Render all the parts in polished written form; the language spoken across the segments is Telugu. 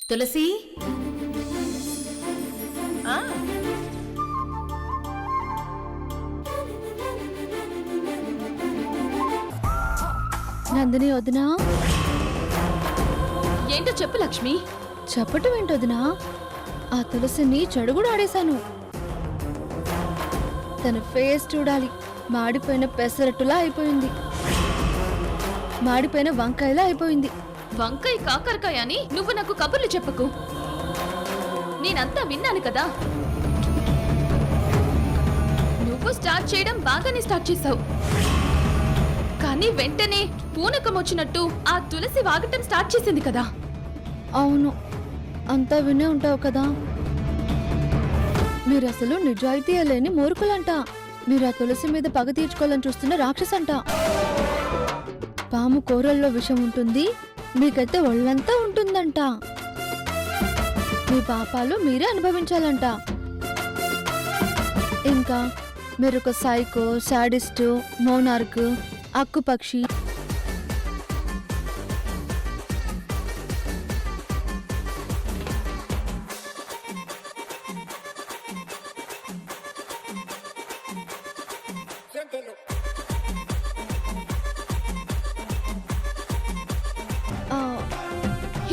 తులసి నందిని వదినా, ఏంటో చెప్పు లక్ష్మి. చెప్పటం ఏంటొదినా? ఆ తులసిని చెడుగుడు ఆడేశాను. తన ఫేస్ చూడాలి, మాడిపోయిన పెసరట్టులా అయిపోయింది, మాడిపోయిన వంకాయలా అయిపోయింది. వంకాయ కాకరకాయ అని నువ్వు నాకు కబుర్లు చెప్పకు. నేనంతా విన్నాను కదా. నువ్వు స్టార్ట్ చేయడం బాగానే స్టార్ట్ చేసావు, కానీ వెంటనే పూనకం వచ్చినట్టు ఆ తులసి వాగటం స్టార్ట్ చేసింది కదా. అవును, అంతా వినే ఉంటావు కదా. మీరసలు నిజాయితీ లేని మూర్ఖులంట. మీరు ఆ తులసి మీద పగ తీర్చుకోవాలని చూస్తున్న రాక్షసంట. పాము కూరల్లో విషం ఉంటుంది, మీకైతే ఒళ్ళంతా ఉంటుందంట. మీ పాపాలు మీరే అనుభవించాలంట. ఇంకా మీరొక సైకో, సాడిస్టు, మోనార్క్, అక్కుపక్షి.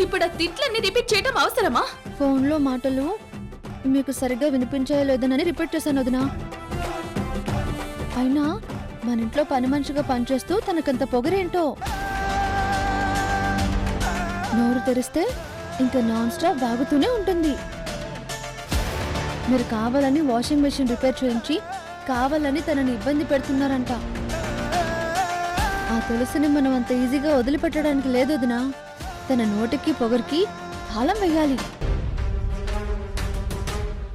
ఇప్పుడు ఆ తిట్లన్నీ రిపీట్ చేయడం అవసరమా? ఫోన్లో మాటలు మీకు సరిగ్గా వినిపించాయో లేదనని రిపీట్ చేశాను వదినా. అయినా మన ఇంట్లో పని మనిషిగా పనిచేస్తూ తనకంత పొగరేంటో. నోరు తెరిస్తే ఇంకా నాన్ స్టాప్ వాగుతూనే ఉంటుంది. మీరు కావాలని వాషింగ్ మెషిన్ రిపేర్ చేయించి కావాలని తనని ఇబ్బంది పెడుతున్నారంట. ఆ తులసిని మనం అంత ఈజీగా వదిలిపెట్టడానికి లేదు వదినా. తన నోటికి పొగరికి తాళం వేయాలి.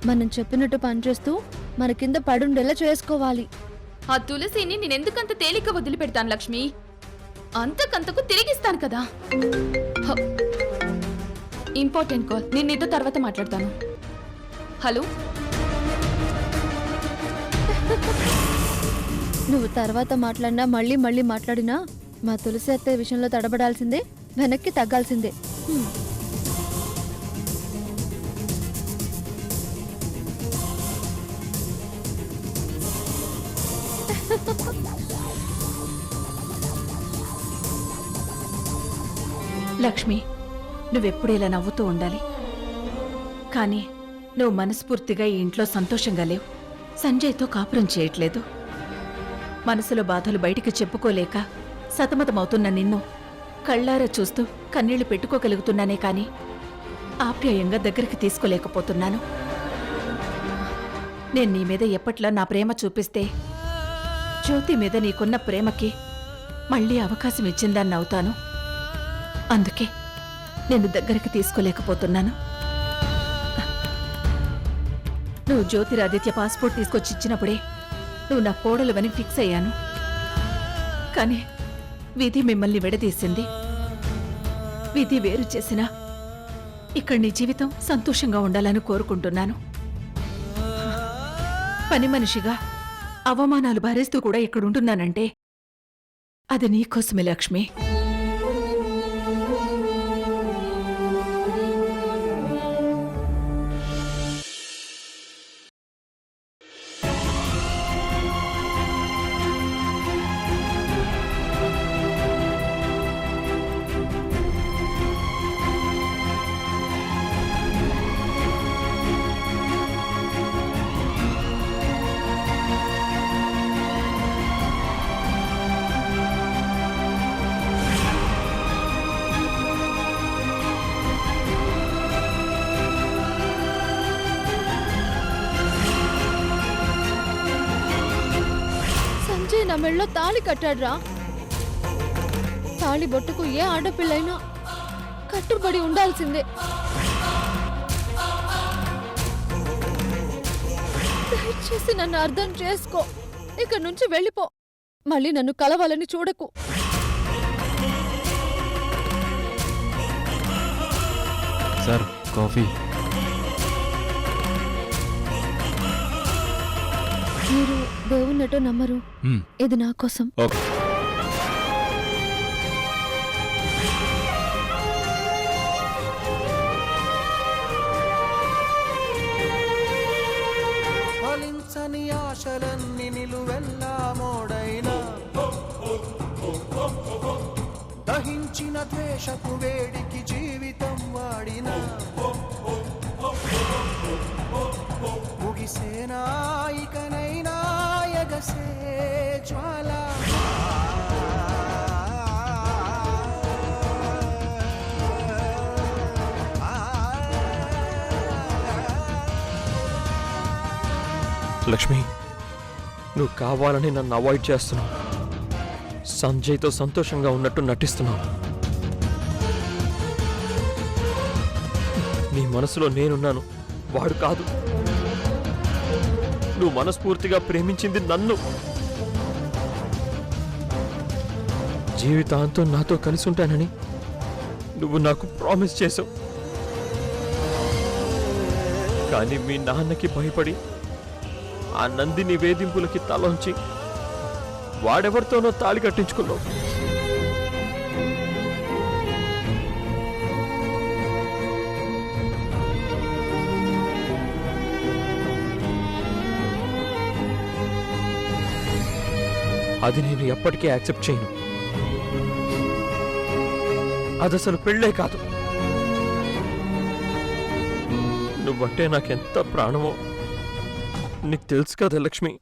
మనం చెప్పినట్టు పనిచేస్తూ మన కింద పడుండేలా చేసుకోవాలి. ఆ తులసిని నేనెందుకంత తేలిక వదిలిపెడతాను లక్ష్మి? అంతకంతకు తిరిగిస్తాను కదా. ఇంపార్టెంట్ కాల్, నేను నీతో తర్వాత మాట్లాడతాను. హలో. నువ్వు తర్వాత మాట్లాడినా మళ్ళీ మళ్ళీ మాట్లాడినా మా తులసి అత్తయ్య విషయంలో తడబడాల్సిందే, వెనక్కి తగ్గాల్సిందే. లక్ష్మి, నువ్వెప్పుడు ఇలా నవ్వుతూ ఉండాలి. కానీ నువ్వు మనస్ఫూర్తిగా ఈ ఇంట్లో సంతోషంగా లేవు. సంజయ్తో కాపురం చేయట్లేదు. మనసులో బాధలు బయటికి చెప్పుకోలేక సతమతమవుతున్న నిన్ను కళ్ళారా చూస్తూ కన్నీళ్లు పెట్టుకోగలుగుతున్నానే కాని ఆప్యాయంగా దగ్గరికి తీసుకోలేకపోతున్నాను. నేను నీ మీద ఎప్పట్లా నా ప్రేమ చూపిస్తే జ్యోతి మీద నీకున్న ప్రేమకి మళ్ళీ అవకాశం ఇచ్చిందాన్ని అవుతాను. అందుకే నేను దగ్గరికి తీసుకోలేకపోతున్నాను. నువ్వు జ్యోతిరాదిత్య పాస్పోర్ట్ తీసుకొచ్చి ఇచ్చినప్పుడే నువ్వు నా కోడలువని ఫిక్స్ అయ్యాను. కానీ విధి మిమ్మల్ని విడదీసింది. విధి వేరు చేసినా ఇక్కడ నీ జీవితం సంతోషంగా ఉండాలని కోరుకుంటున్నాను. పని మనిషిగా అవమానాలు భరిస్తూ కూడా ఇక్కడుంటున్నానంటే అది నీకోసమే లక్ష్మి. నా మెళ్ళలో తాళి కట్టాడ్రా. తాళి బొట్టుకు ఏ ఆడపిల్లైనా కట్టుబడి ఉండాల్సిందే. దయచేసి నన్ను అర్థం చేసుకో. ఇక్కడి నుంచి వెళ్ళిపో. మళ్ళీ నన్ను కలవాలని చూడకు. Sir, coffee. మీరు దేవున్నట్టు నమ్మరు. ఇది నా కోసం. నమ్మి నిలువెల్లా మోడైనా దహించిన ద్వేషపు వేడికి జీవితం వాడినా ముగిసేనా ఇకనైనా ఎగసే జ్వాల లక్ష్మి, నువ్వు కావాలని నన్ను అవాయిడ్ చేస్తున్నావు. సంజయ్తో సంతోషంగా ఉన్నట్టు నటిస్తున్నావు. నీ మనసులో నేనున్నాను, వాడు కాదు. నువ్వు మనస్ఫూర్తిగా ప్రేమించింది నన్ను. జీవితాంతం నాతో కలిసి ఉంటానని నువ్వు నాకు ప్రామిస్ చేసావు. కానీ మీ నాన్నకి భయపడి ఆ నందిని వేధింపులకి తలొంచి వాడెవరితోనో తాళి కట్టించుకున్నావు. అది నేను ఎప్పటికీ యాక్సెప్ట్ చేయను. అది అసలు పెళ్ళే కాదు. నువ్వంటే నాకెంత ప్రాణమో నీకు తెలుసు కదా లక్ష్మి.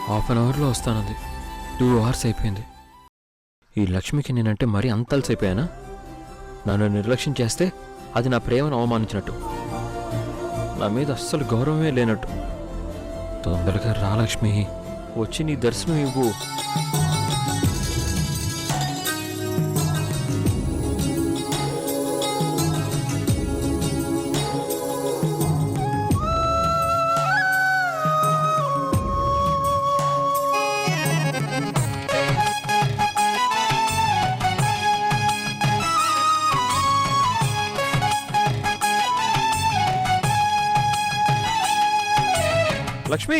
హాఫ్ అన్ అవర్లో వస్తానంది. 2 hours అయిపోయింది. ఈ లక్ష్మికి నేనంటే మరీ అంత అలసైపోయానా? నన్ను నిర్లక్ష్యం చేస్తే అది నా ప్రేమను అవమానించినట్టు, నా మీద అస్సలు గౌరవమే లేనట్టు. తొందరగా రా లక్ష్మి, వచ్చి నీ దర్శనం ఇవ్వు. లక్ష్మి,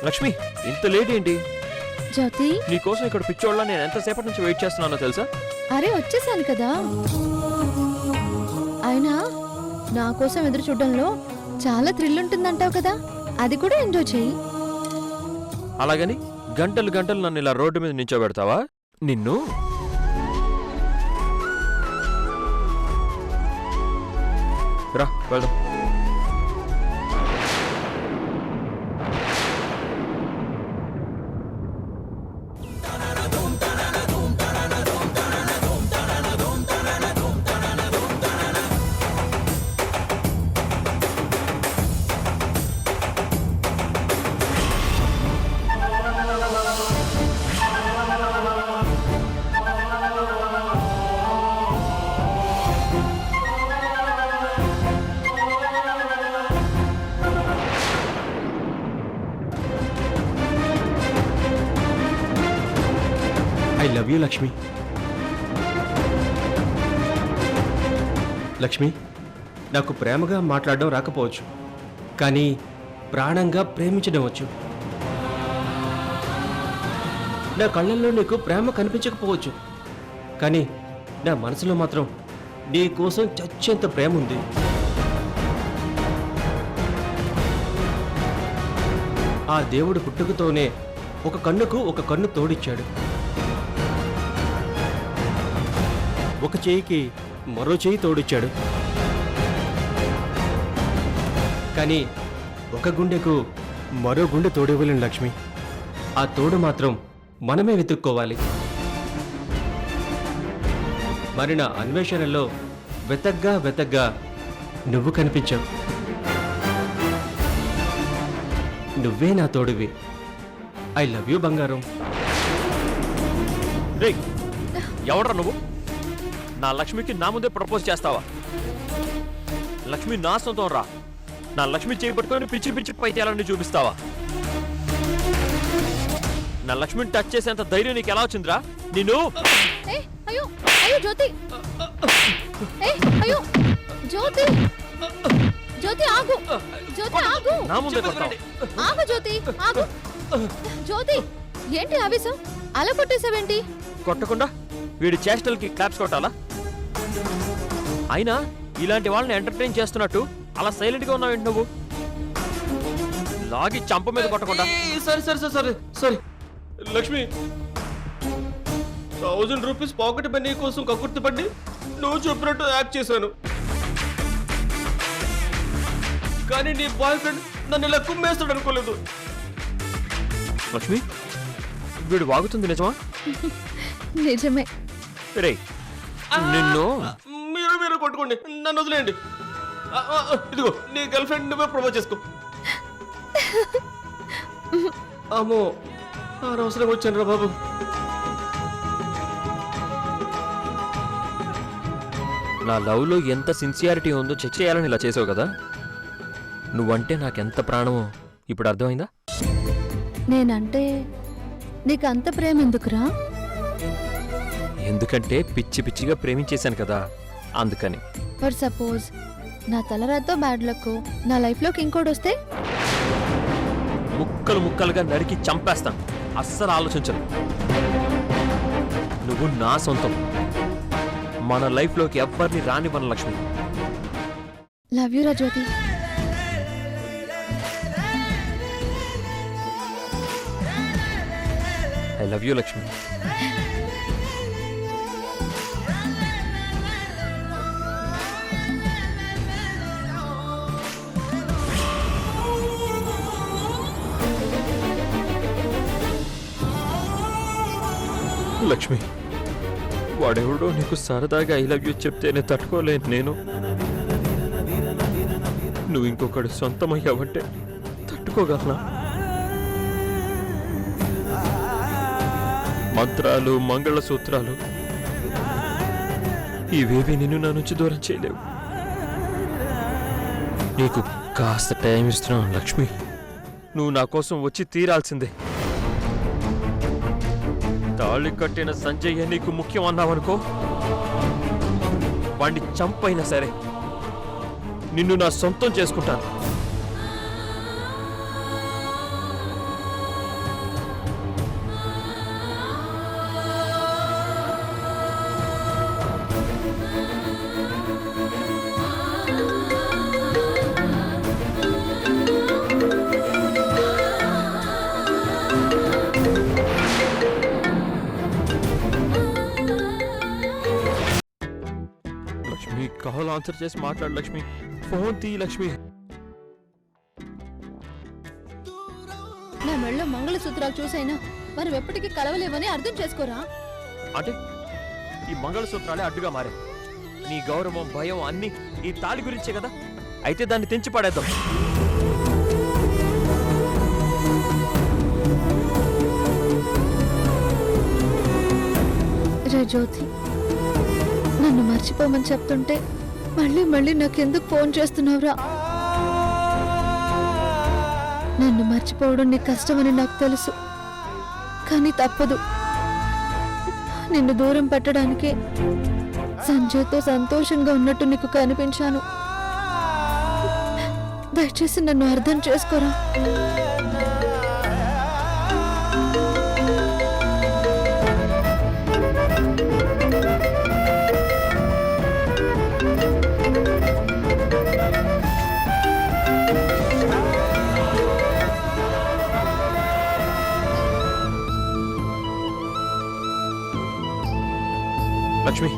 లక్ష్మి, ఇంత లేట్ ఏంటి? జ్యోతి, నీకోసం ఇక్కడ పిచ్చోళ్ళ నేను ఎంతసేపటి నుంచి వెయిట్ చేస్తున్నానో తెలుసా? అరే వచ్చేసాను కదా. అయినా నా కోసం ఎదురు చూడడంలో చాలా థ్రిల్ ఉంటుందంటావు కదా, అది కూడా ఎంజాయ్ చెయ్యి. అలాగని గంటలు గంటలు నన్ను ఇలా రోడ్డు మీద నించోబెడతావా? నిన్ను రా వెళ్దాం. I love you Lakshmi. Lakshmi, నాకు ప్రేమగా మాట్లాడడం రాకపోవచ్చు, కానీ ప్రాణంగా ప్రేమించడం వచ్చు. నా కళ్ళల్లో నీకు ప్రేమ కనిపించకపోవచ్చు, కానీ నా మనసులో మాత్రం నీ కోసం చచ్చేంత ప్రేమ ఉంది. ఆ దేవుడు పుట్టుకతోనే ఒక కన్నుకు ఒక కన్ను తోడిచ్చాడు. ఒక చేయికి మరో చేయి తోడిచ్చాడు. కానీ ఒక గుండెకు మరో గుండె తోడివ్వలేను లక్ష్మి. ఆ తోడు మాత్రం మనమే వెతుక్కోవాలి. మరి నా అన్వేషణలో వెతగ్గా నువ్వు కనిపించావు. నువ్వే నా తోడువి. ఐ లవ్ యూ బంగారం. రేయ్, ఎవడ్రా నువ్వు? నా లక్ష్మికి నా ముందే ప్రపోజ్ చేస్తావా? లక్ష్మి నా సొంతం రా. నా లక్ష్మి చేయి పట్టుకొని పిచ్చి పిచ్చి పైతేయాలని చూపిస్తావా? నా లక్ష్మిని టచ్ చేసేంత ధైర్యం నీకు ఎలా వచ్చిందిరా నిన్ను? ఏ అయ్యో అయ్యో జ్యోతి ఏ అయ్యో జ్యోతి జ్యోతి ఆగు జ్యోతి ఆగు నా ముందే కొడతావు. ఆగు జ్యోతి ఆగు జ్యోతి ఏంటి ఆవేశం అలా కొట్టేసావేంటి కొట్టకుండా వీడి చేష్టలకి క్లాప్స్ కొట్టాలా? అయినా ఇలాంటి వాళ్ళని ఎంటర్టైన్ చేస్తున్నట్టు అలా సైలెంట్ గా ఉన్నావేంటి నువ్వు? లాగి చంప మీద కొట్టకుండా. సరే సరే సరే సరే sorry Lakshmi, 1000 rupees pocket money కోసం కక్కుర్తి పడి నువ్వు చెప్పినట్టు యాక్ట్ చేశాను. కానీ నీ బాయ్ ఫ్రెండ్ నన్ను ఇలా కుమ్మేస్తాడు అనుకోలేదు. లక్ష్మి, వీడు వాగుతుంది నిజమా? నిజమే రే నిన్ను మీరు కొట్టుకోండి, నన్ను వదిలేయండి. ఇదిగో నీ గర్ల్ ఫ్రెండ్ నువ్వే ప్రపోజ్ చేసుకో. అమ్మో అనవసరంగా వచ్చాను రా బాబు. నా లవ్ లో ఎంత సిన్సియారిటీ ఉందో చెక్ చేయాలని ఇలా చేసావు కదా. నువ్వంటే నాకెంత ప్రాణమో ఇప్పుడు అర్థమైందా? నేనంటే నీకు అంత ప్రేమ ఎందుకురా? ఎందుకంటే పిచ్చి పిచ్చిగా ప్రేమించేశాను కదా, అందుకని. ఫర్ సపోజ్ నా తలరాతో బ్యాడ్ లక్ నా లైఫ్లోకి ఇంకోటి వస్తే ముక్కలు ముక్కలుగా నరికి చంపేస్తాను. అస్సలు ఆలోచించను. నువ్వు నా సొంతం. మన లైఫ్లోకి ఎవ్వరిని రానివ్వను లక్ష్మి. లవ్ యూ రా Jyoti. I love you Lakshmi. Lakshmi, వాడెవడో నీకు సరదాగా ఐ లవ్ యూ చెప్తేనే తట్టుకోలేను నేను. నువ్వు ఇంకొకటి సొంతమయ్యావంటే తట్టుకోగలనా? మంత్రాలు, మంగళసూత్రాలు ఇవేవి నిన్ను నా నుంచి దూరం చేయలేవు. నీకు కాస్త టైం ఇస్తున్నాను లక్ష్మి. నువ్వు నా కోసం వచ్చి తీరాల్సిందే. తాళి కట్టిన సంజయ్య నీకు ముఖ్యం అన్నావనుకో, వాణ్ణి చంపైనా సరే నిన్ను నా సొంతం చేసుకుంటాను. లక్ష్మి, కాల్ ఆన్సర్ చేసి మాట్లాడు లక్ష్మి. ఫోన్ తీ లక్ష్మి. నా మెళ్ళో మంగళసూత్రాలు చూసైనా మనం ఎప్పటికీ కలవలేమని అర్థం చేసుకోరా? అంటే ఈ మంగళసూత్రాలే అడ్డుగా మారే. నీ గౌరవం, భయం అన్నీ ఈ తాళి గురించే కదా. అయితే దాన్ని తెంచి పడేద్దాం. రే జ్యోతి, నన్ను మర్చిపోమని చెప్తుంటే మళ్ళీ మళ్ళీ నాకెందుకు ఫోన్ చేస్తున్నావురా? నన్ను మర్చిపోవడం నీకు కష్టమని నాకు తెలుసు, కానీ తప్పదు. నిన్ను దూరం పెట్టడానికే సంజయ్తో సంతోషంగా ఉన్నట్టు నీకు కనిపించాను. దయచేసి నన్ను అర్థం చేసుకోరా. లక్ష్మి,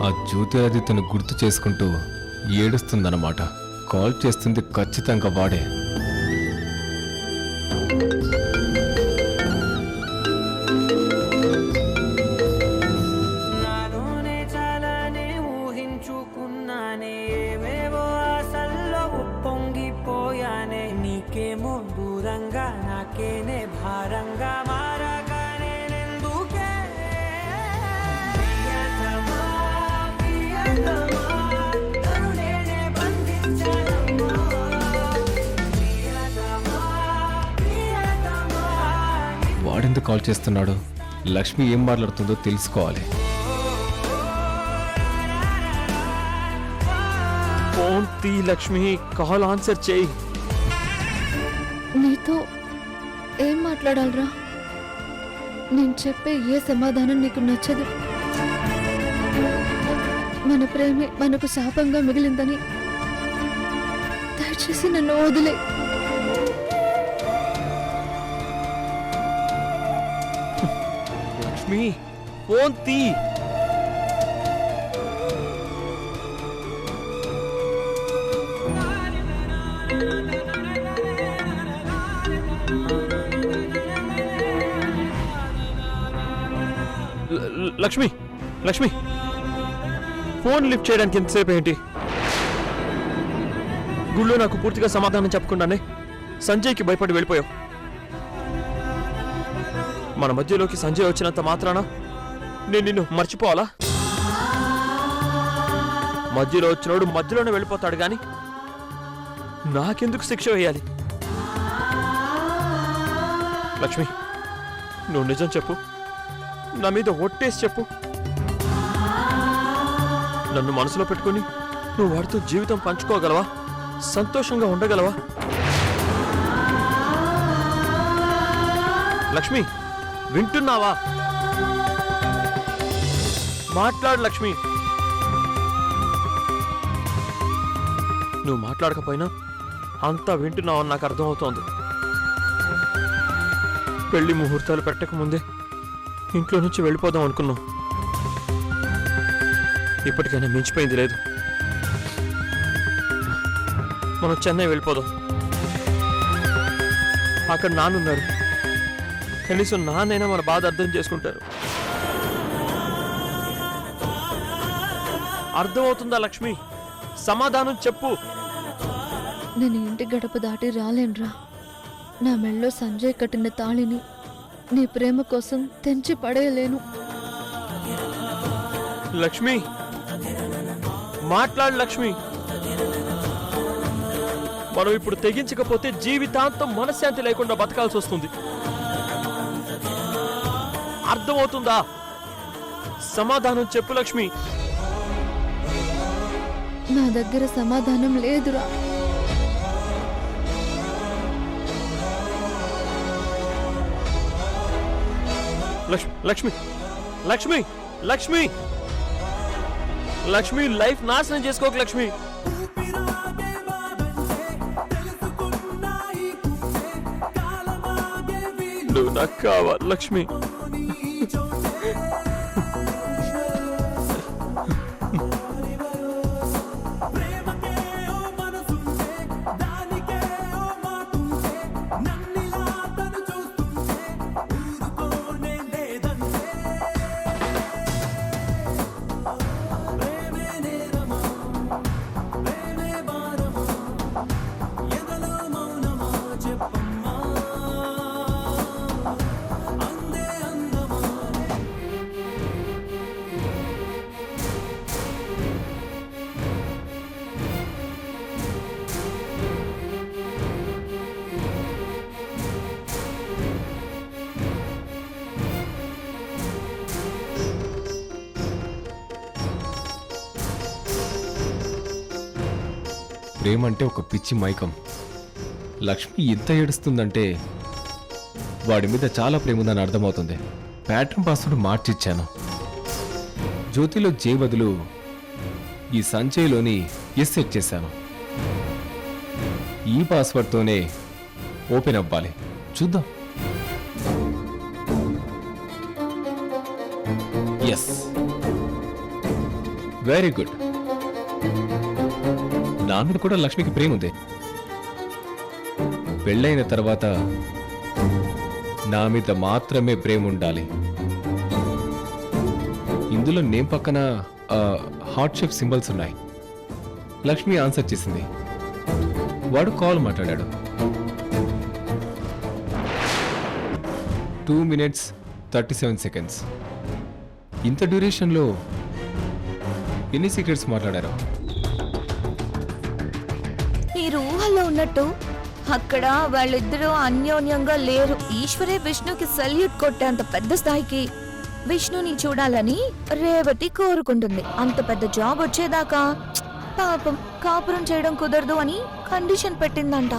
ఆ జ్యోతిరాదిత్యను గుర్తు చేసుకుంటూ ఏడుస్తుందన్నమాట. కాల్ చేస్తుంది ఖచ్చితంగా వాడే. నాలోనే చాలానే ఊహించుకున్నానే, ఏవేవో ఆశల్లో ఉప్పొంగిపోయానే. నీకేమో దూరంగా, నాకేనే భారంగా మారగానే ఎందుకే ప్రియతమా, ప్రియతమా, నన్ను నేనే కాల్ చేస్తున్నాడు? లక్ష్మి ఏం మాట్లాడుతుందో తెలుసుకోవాలి. ఫోన్ తీ లక్ష్మి, కాల్ ఆన్సర్ చేయి. నీతో ఏం మాట్లాడాలరా? నేను చెప్పే ఏ సమాధానం నీకు నచ్చదు. మన ప్రేమే మనకు శాపంగా మిగిలిందని దయచేసి నన్ను వదిలే. లక్ష్మి ఫోన్ తీ. లక్ష్మి లక్ష్మి ఫోన్ లిఫ్ట్ చేయడానికి ఎంతసేపు ఏంటి? గుళ్ళో నాకు పూర్తిగా సమాధానం చెప్పకుండానే సంజయ్కి భయపడి వెళ్ళిపోయావు. మన మధ్యలోకి సంజయ్ వచ్చినంత మాత్రాన నేను నిన్ను మర్చిపోవాలా? మధ్యలో వచ్చినోడు మధ్యలోనే వెళ్ళిపోతాడు గాని నాకెందుకు శిక్ష వేయాలి? లక్ష్మి నువ్వు నిజం చెప్పు, నా మీద ఒట్టేసి చెప్పు. నన్ను మనసులో పెట్టుకుని నువ్వు వాడితో జీవితం పంచుకోగలవా? సంతోషంగా ఉండగలవా? లక్ష్మి వింటున్నావా? మాట్లాడు లక్ష్మి. నువ్వు మాట్లాడకపోయినా అంతా వింటున్నావని నాకు అర్థమవుతోంది. పెళ్లి ముహూర్తాలు పెట్టకముందే ఇంట్లో నుంచి వెళ్ళిపోదాం అనుకున్నాం. ఇప్పటికైనా మించిపోయింది లేదు. మనం చెన్నై వెళ్ళిపోదాం. అక్కడ నాన్నున్నారు. కనీసం నాన్నైనా మన బాధ అర్థం చేసుకుంటారు. అర్థమవుతుందా లక్ష్మి? సమాధానం చెప్పు. నేను ఇంటి గడప దాటి రాలేనురా. నా మెళ్ళో సంజయ్ కట్టిన తాళిని నీ ప్రేమ కోసం తెంచి పడేయలేను. లక్ష్మి మాట్లాడు లక్ష్మి. మనం ఇప్పుడు తెగించకపోతే జీవితాంతం మనశ్శాంతి లేకుండా బతకాల్సి వస్తుంది. అర్థమవుతుందా? సమాధానం చెప్పు లక్ష్మి. నా దగ్గర సమాధానం లేదురా. లక్ష్మి లక్ష్మి లక్ష్మి లక్ష్మి లైఫ్ నాశనం చేసుకోక లక్ష్మి. నువ్వు నాకు కావాలి లక్ష్మి. ప్రేమంటే ఒక పిచ్చి మైకం. లక్ష్మి ఎంత ఏడుస్తుందంటే వాడి మీద చాలా ప్రేమ ఉందని అర్థమవుతుంది. Pattern password మార్చిచ్చాను. జ్యోతిలో జే బదులు ఈ సంచయ్లోని ఎస్ సెట్ చేశాను. ఈ పాస్వర్డ్తోనే ఓపెన్ అవ్వాలి. చూద్దాం. Yes, very good. నా మీద కూడా లక్ష్మికి ప్రేమ ఉంది. పెళ్ళైన తర్వాత నా మీద మాత్రమే ప్రేమ ఉండాలి. ఇందులో నేమ్ పక్కన హార్ట్ షేప్ సింబల్స్ ఉన్నాయి. లక్ష్మి ఆన్సర్ చేసింది. వాడు కాల్ మాట్లాడాడు. 2 minutes 37 seconds. ఇంత డ్యూరేషన్లో ఎన్ని సీక్రెట్స్ మాట్లాడారు? మీరు ఊహల్లో ఉన్నట్టు అక్కడ వాళ్ళిద్దరూ అన్యోన్యంగా లేరు. ఈశ్వరే విష్ణుకి సల్యూట్ కొట్టేంత పెద్ద స్థాయికి విష్ణుని చూడాలని రేవతి కోరుకుంటుంది. అంత పెద్ద జాబ్ వచ్చేదాకా పాపం కాపురం చేయడం కుదరదు అని కండిషన్ పెట్టిందంట.